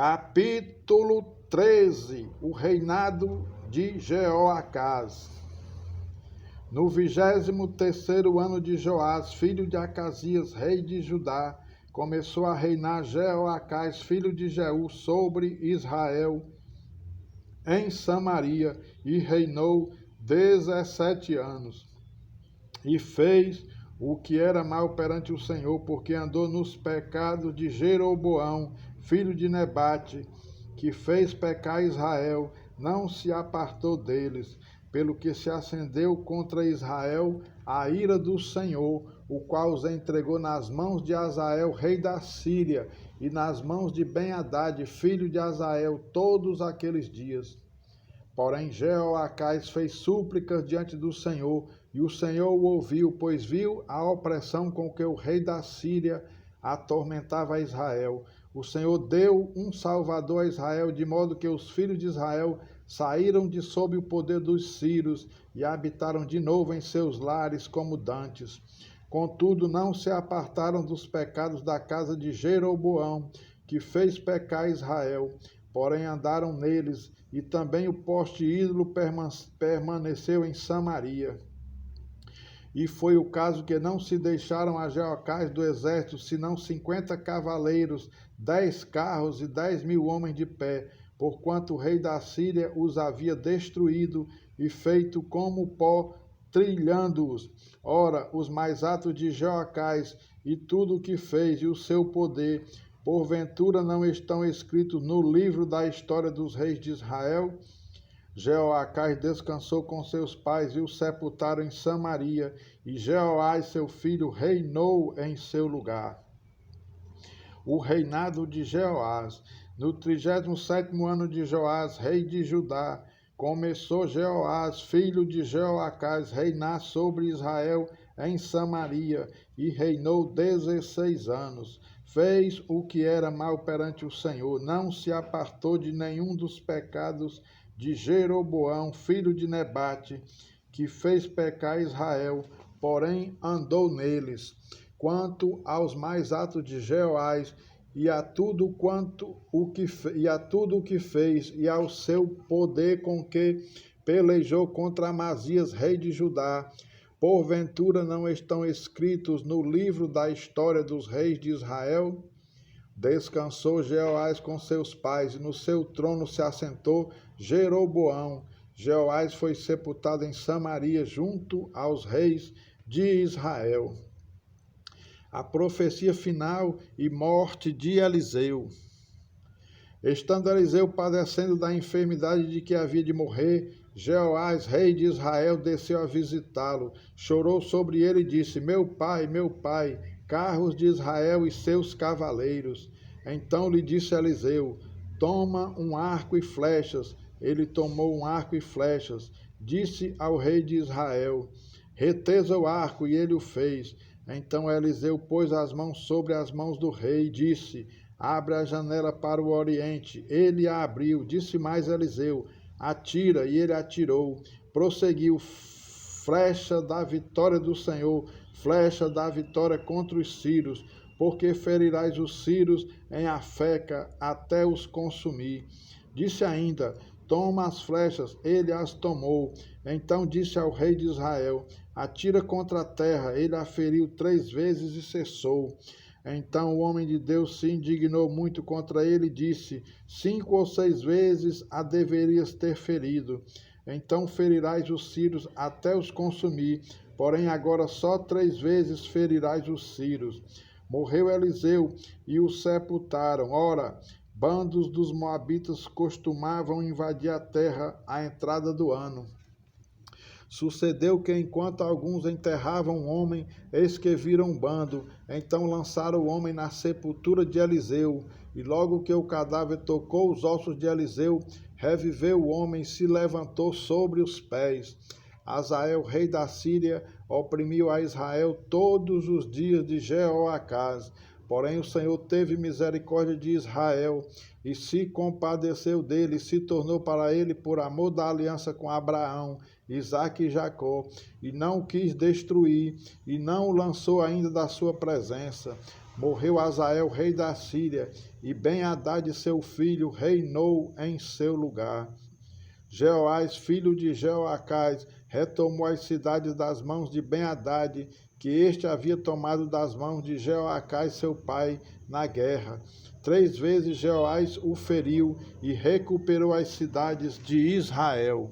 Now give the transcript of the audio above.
Capítulo 13. O reinado de Jeoacás. No 23º ano de Joás, filho de Acasias, rei de Judá, começou a reinar Jeoacás, filho de Jeú, sobre Israel, em Samaria, e reinou 17 anos. E fez o que era mal perante o Senhor, porque andou nos pecados de Jeroboão, filho de Nebate, que fez pecar Israel, não se apartou deles, pelo que se acendeu contra Israel a ira do Senhor, o qual os entregou nas mãos de Hazael, rei da Síria, e nas mãos de Ben-Hadad, filho de Hazael, todos aqueles dias. Porém, Jeoacás fez súplicas diante do Senhor, e o Senhor o ouviu, pois viu a opressão com que o rei da Síria atormentava Israel. O Senhor deu um salvador a Israel, de modo que os filhos de Israel saíram de sob o poder dos sírios e habitaram de novo em seus lares como dantes. Contudo, não se apartaram dos pecados da casa de Jeroboão, que fez pecar Israel, porém andaram neles, e também o poste ídolo permaneceu em Samaria. E foi o caso que não se deixaram a Jeoacás do exército, senão 50 cavaleiros, 10 carros e 10.000 homens de pé, porquanto o rei da Síria os havia destruído e feito como pó, trilhando-os. Ora, os mais atos de Jeoacás e tudo o que fez e o seu poder, porventura não estão escritos no livro da história dos reis de Israel? Jeoacás descansou com seus pais e o sepultaram em Samaria, e Jeoás, seu filho, reinou em seu lugar. O reinado de Jeoás. No 37º ano de Joás, rei de Judá, começou Jeoás, filho de Jeoacás, reinar sobre Israel em Samaria, e reinou 16 anos. Fez o que era mal perante o Senhor, não se apartou de nenhum dos pecados de Jeroboão, filho de Nebate, que fez pecar Israel, porém andou neles. Quanto aos mais atos de Jeoás, e a tudo o que fez, e ao seu poder com que pelejou contra Amazias, rei de Judá, porventura não estão escritos no livro da história dos reis de Israel? Descansou Jeoás com seus pais, e no seu trono se assentou Jeroboão. Jeoás foi sepultado em Samaria, junto aos reis de Israel. A profecia final e morte de Eliseu. Estando Eliseu padecendo da enfermidade de que havia de morrer, Jeoás, rei de Israel, desceu a visitá-lo, chorou sobre ele e disse: meu pai, carros de Israel e seus cavaleiros. Então lhe disse Eliseu: toma um arco e flechas. Ele tomou um arco e flechas. Disse ao rei de Israel: retesa o arco, e ele o fez. Então Eliseu pôs as mãos sobre as mãos do rei e disse: abre a janela para o oriente. Ele a abriu. Disse mais Eliseu: atira, e ele atirou. Prosseguiu: flecha da vitória do Senhor, flecha da vitória contra os sírios, porque ferirás os sírios em Afeca até os consumir. Disse ainda: toma as flechas. Ele as tomou. Então disse ao rei de Israel: atira contra a terra. Ele a feriu 3 vezes e cessou. Então o homem de Deus se indignou muito contra ele e disse: 5 ou 6 vezes a deverias ter ferido. Então ferirás os sírios até os consumir, porém agora só 3 vezes ferirás os sírios. Morreu Eliseu e o sepultaram. Ora, bandos dos moabitas costumavam invadir a terra à entrada do ano. Sucedeu que, enquanto alguns enterravam um homem, eis que viram um bando. Então lançaram o homem na sepultura de Eliseu. E logo que o cadáver tocou os ossos de Eliseu, reviveu o homem e se levantou sobre os pés. Hazael, rei da Síria, oprimiu a Israel todos os dias de Jeoacás. Porém o Senhor teve misericórdia de Israel, e se compadeceu dele, e se tornou para ele por amor da aliança com Abraão, Isaque e Jacó, e não o quis destruir, e não o lançou ainda da sua presença. morreu Azael, rei da Síria, e Ben-Hadad, seu filho, reinou em seu lugar. Jeoás, filho de Jeoacás, retomou as cidades das mãos de Ben-Hadad, que este havia tomado das mãos de Jeoacás, seu pai, na guerra. 3 vezes Jeoás o feriu e recuperou as cidades de Israel.